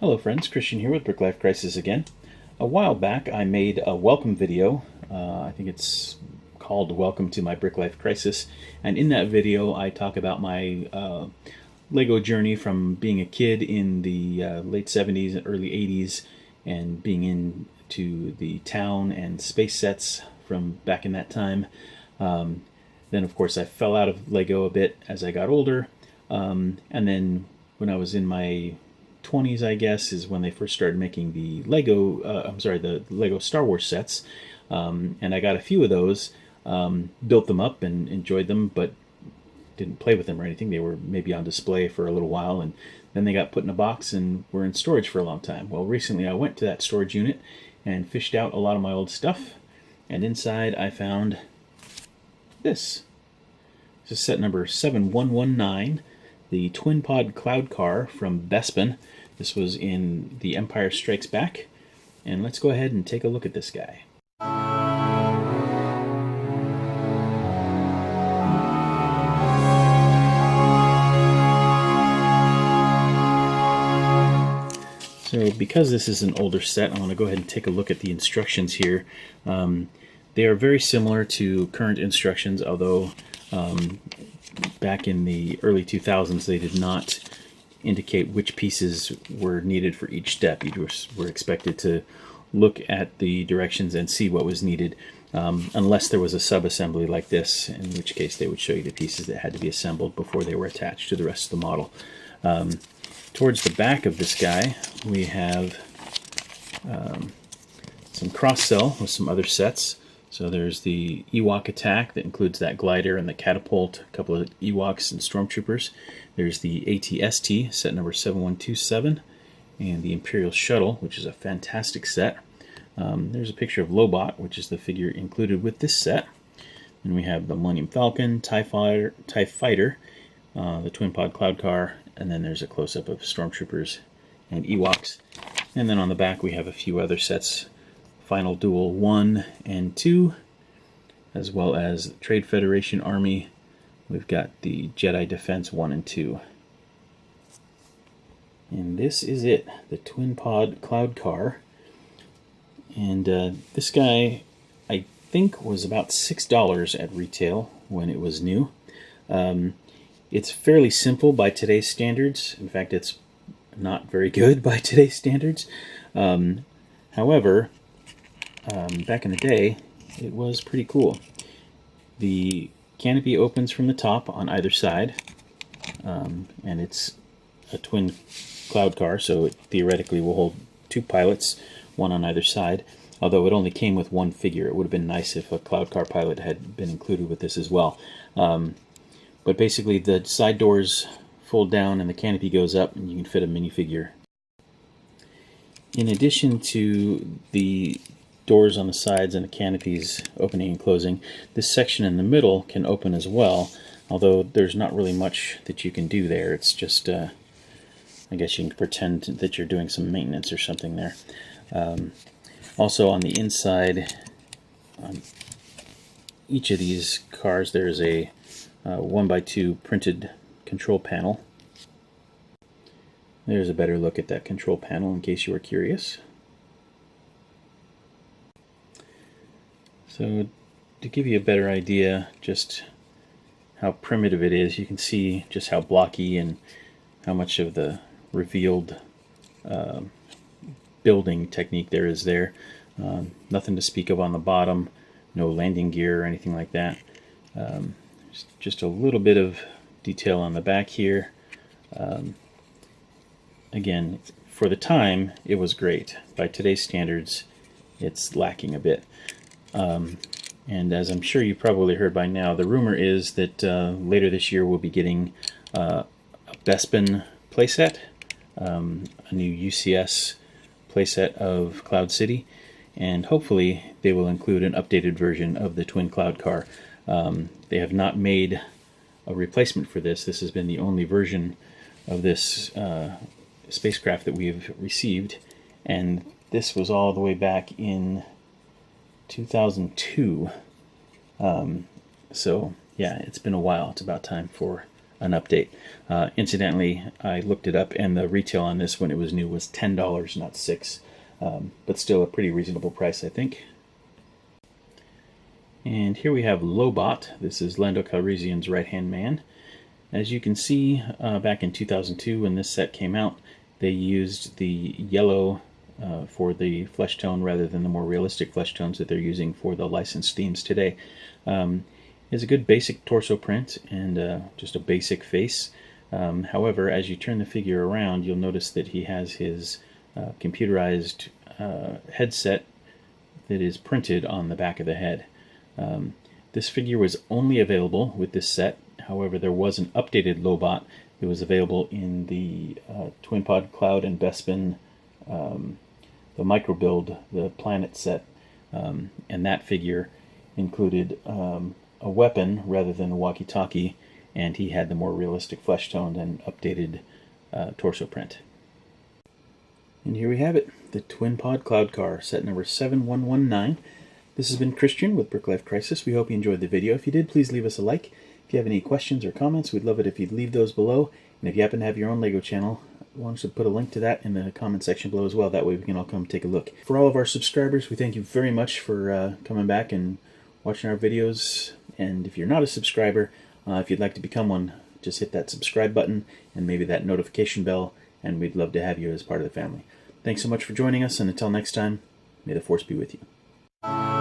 Hello friends, Christian here with Brick Life Crisis again. A while back I made a welcome video. I think it's called Welcome to My Brick Life Crisis. And in that video I talk about my Lego journey from being a kid in the late 70s and early 80s and being into the town and space sets from back in that time. Then of course I fell out of Lego a bit as I got older. And then when I was in my 20s, I guess, is when they first started making the the Lego Star Wars sets. And I got a few of those, built them up and enjoyed them, but didn't play with them or anything. They were maybe on display for a little while, and then they got put in a box and were in storage for a long time. Well, recently I went to that storage unit and fished out a lot of my old stuff, and inside I found this. This is set number 7119, the Twin Pod Cloud Car from Bespin. This was in The Empire Strikes Back. And let's go ahead and take a look at this guy. So because this is an older set, I want to go ahead and take a look at the instructions here. They are very similar to current instructions, although back in the early 2000s they did not indicate which pieces were needed for each step. You were expected to look at the directions and see what was needed, unless there was a sub-assembly like this, in which case they would show you the pieces that had to be assembled before they were attached to the rest of the model. Towards the back of this guy we have some cross-sell with some other sets. So there's the Ewok attack that includes that glider and the catapult, a couple of Ewoks and stormtroopers. There's the AT-ST, set number 7127, and the Imperial Shuttle, which is a fantastic set. There's a picture of Lobot, which is the figure included with this set. And we have the Millennium Falcon, TIE Fighter, the Twin Pod Cloud Car, and then there's a close-up of stormtroopers and Ewoks. And then on the back we have a few other sets, Final Duel 1 and 2, as well as Trade Federation Army. We've got the Jedi Defense 1 and 2. And this is it, the Twin Pod Cloud Car. And this guy, I think, was about $6 at retail when it was new. It's fairly simple by today's standards. In fact, it's not very good by today's standards. However, back in the day, it was pretty cool. The canopy opens from the top on either side, and it's a twin cloud car, so it theoretically will hold two pilots, one on either side, although it only came with one figure. It would have been nice if a cloud car pilot had been included with this as well. But basically the side doors fold down and the canopy goes up and you can fit a minifigure. In addition to the doors on the sides and the canopies opening and closing, this section in the middle can open as well, although there's not really much that you can do there. It's just, I guess you can pretend that you're doing some maintenance or something there. Also on the inside, on each of these cars there's a 1x2 printed control panel. There's a better look at that control panel in case you were curious. So to give you a better idea just how primitive it is, you can see just how blocky and how much of the revealed building technique there is there. Nothing to speak of on the bottom, no landing gear or anything like that. Just a little bit of detail on the back here. Again, for the time it was great. By today's standards it's lacking a bit. And as I'm sure you probably heard by now, the rumor is that later this year we'll be getting a Bespin playset, a new UCS playset of Cloud City, and hopefully they will include an updated version of the Twin Cloud Car. They have not made a replacement for this. This has been the only version of this spacecraft that we have received, and this was all the way back in 2002. So yeah, it's been a while. It's about time for an update. Incidentally, I looked it up, and the retail on this when it was new was $10, not $6, but still a pretty reasonable price, I think. And here we have Lobot. This is Lando Calrissian's right-hand man. As you can see, back in 2002 when this set came out, they used the yellow for the flesh tone rather than the more realistic flesh tones that they're using for the licensed themes today. It's a good basic torso print and just a basic face. However, as you turn the figure around, you'll notice that he has his computerized headset that is printed on the back of the head. This figure was only available with this set. However, there was an updated Lobot that was available in the Twin Pod Cloud and Bespin, the micro build, the Planet set, and that figure included a weapon rather than a walkie-talkie, and he had the more realistic flesh tone and updated torso print. And here we have it, the Twin Pod Cloud Car, set number 7119. This has been Christian with Brick Life Crisis. We hope you enjoyed the video. If you did, please leave us a like. If you have any questions or comments, we'd love it if you'd leave those below. And if you happen to have your own Lego channel, I want us to put a link to that in the comment section below as well. That way we can all come take a look. For all of our subscribers, we thank you very much for coming back and watching our videos. And if you're not a subscriber, if you'd like to become one, just hit that subscribe button and maybe that notification bell, and we'd love to have you as part of the family. Thanks so much for joining us, and until next time, may the Force be with you.